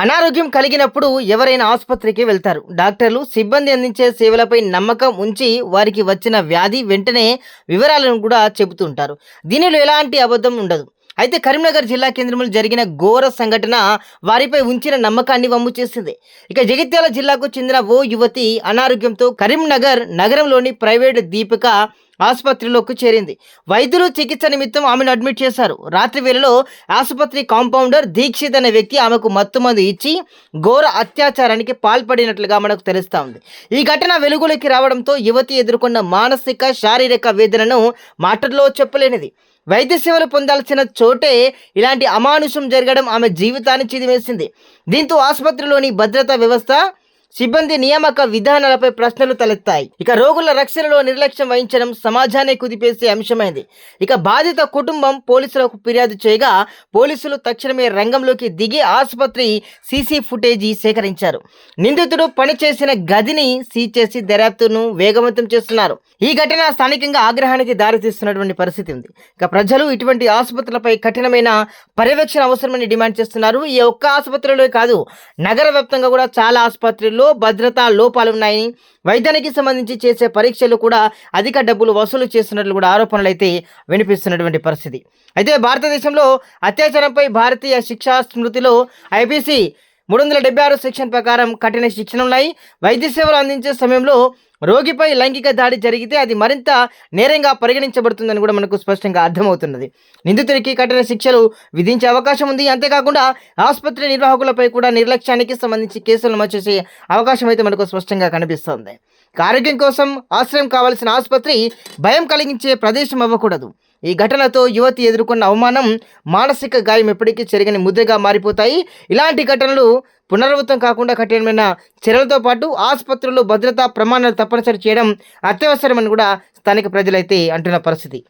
అనారోగ్యం కలిగినప్పుడు ఎవరైనా ఆసుపత్రికి వెళ్తారు. డాక్టర్లు, సిబ్బంది అందించే సేవలపై నమ్మకం ఉంచి వారికి వచ్చిన వ్యాధి వెంటనే వివరాలను కూడా చెబుతుంటారు. దీనిలో ఎలాంటి అబద్ధం ఉండదు. అయితే కరీంనగర్ జిల్లా కేంద్రంలో జరిగిన ఘోర సంఘటన వారిపై ఉంచిన నమ్మకాన్ని వమ్ము చేసింది. ఇక జగిత్యాల జిల్లాకు చెందిన ఓ యువతి అనారోగ్యంతో కరీంనగర్ నగరంలోని ప్రైవేట్ దీపిక ఆసుపత్రిలోకి చేరింది. వైద్యులు చికిత్స నిమిత్తం ఆమెను అడ్మిట్ చేశారు. రాత్రి వేళలో ఆసుపత్రి కాంపౌండర్ దీక్షిత్ అనే వ్యక్తి ఆమెకు మత్తుమందు ఇచ్చి ఘోర అత్యాచారానికి పాల్పడినట్లుగా మనకు తెలుస్తూ ఉంది. ఈ ఘటన వెలుగులోకి రావడంతో యువతి ఎదుర్కొన్న మానసిక, శారీరక వేదనను మాటల్లో చెప్పలేనిది. వైద్య సేవలు పొందాల్సిన చోటే ఇలాంటి అమానుషం జరగడం ఆమె జీవితాన్ని చిదిమేసింది. దీంతో ఆసుపత్రిలోని భద్రతా వ్యవస్థ, సిబ్బంది నియామక విధానాలపై ప్రశ్నలు తలెత్తాయి. ఇక రోగుల రక్షణలో నిర్లక్ష్యం వహించడం సమాజాన్ని కుదిపేసే అంశమైంది. ఇక బాధిత కుటుంబం పోలీసులకు ఫిర్యాదు చేయగా పోలీసులు తక్షణమే రంగంలోకి దిగి ఆసుపత్రి సీసీ ఫుటేజీ సేకరించారు. నిందితుడు పనిచేసిన గదిని సీజ్ చేసి దర్యాప్తును వేగవంతం చేస్తున్నారు. ఈ ఘటన స్థానికంగా ఆగ్రహానికి దారితీస్తున్నటువంటి పరిస్థితి ఉంది. ఇక ప్రజలు ఇటువంటి ఆసుపత్రులపై కఠినమైన పర్యవేక్షణ అవసరమని డిమాండ్ చేస్తున్నారు. ఈ ఒక్క ఆసుపత్రిలో కాదు, నగర వ్యాప్తంగా కూడా చాలా ఆసుపత్రులు భద్రతా లోపాలు ఉన్నాయని, వైద్యానికి సంబంధించి చేసే పరీక్షలు కూడా అధిక డబ్బులు వసూలు చేస్తున్నట్లు కూడా ఆరోపణలు అయితే వినిపిస్తున్నటువంటి పరిస్థితి. అయితే భారతదేశంలో అత్యాచారంపై భారతీయ శిక్షా స్మృతిలో ఐపీసీ 376 సెక్షన్ ప్రకారం కఠిన శిక్షలు ఉన్నాయి. వైద్య సేవలు అందించే సమయంలో రోగిపై లైంగిక దాడి జరిగితే అది మరింత నేరంగా పరిగణించబడుతుందని కూడా మనకు స్పష్టంగా అర్థమవుతున్నది. నిందితుడికి కఠిన శిక్షలు విధించే అవకాశం ఉంది. అంతేకాకుండా ఆసుపత్రి నిర్వాహకులపై కూడా నిర్లక్ష్యానికి సంబంధించి కేసులు నమోదు చేసే అవకాశం అయితే మనకు స్పష్టంగా కనిపిస్తుంది. ఆరోగ్యం కోసం ఆశ్రయం కావాల్సిన ఆసుపత్రి భయం కలిగించే ప్రదేశం అవ్వకూడదు. ఈ ఘటనతో యువతి ఎదుర్కొన్న అవమానం, మానసిక గాయం ఎప్పటికీ చెరగని ముద్రగా మారిపోతాయి. ఇలాంటి ఘటనలు పునరావృతం కాకుండా కఠినమైన చర్యలతో పాటు ఆసుపత్రుల్లో భద్రతా ప్రమాణాలు తప్పనిసరి చేయడం అత్యవసరమని కూడా స్థానిక ప్రజలైతే అంటున్న పరిస్థితి.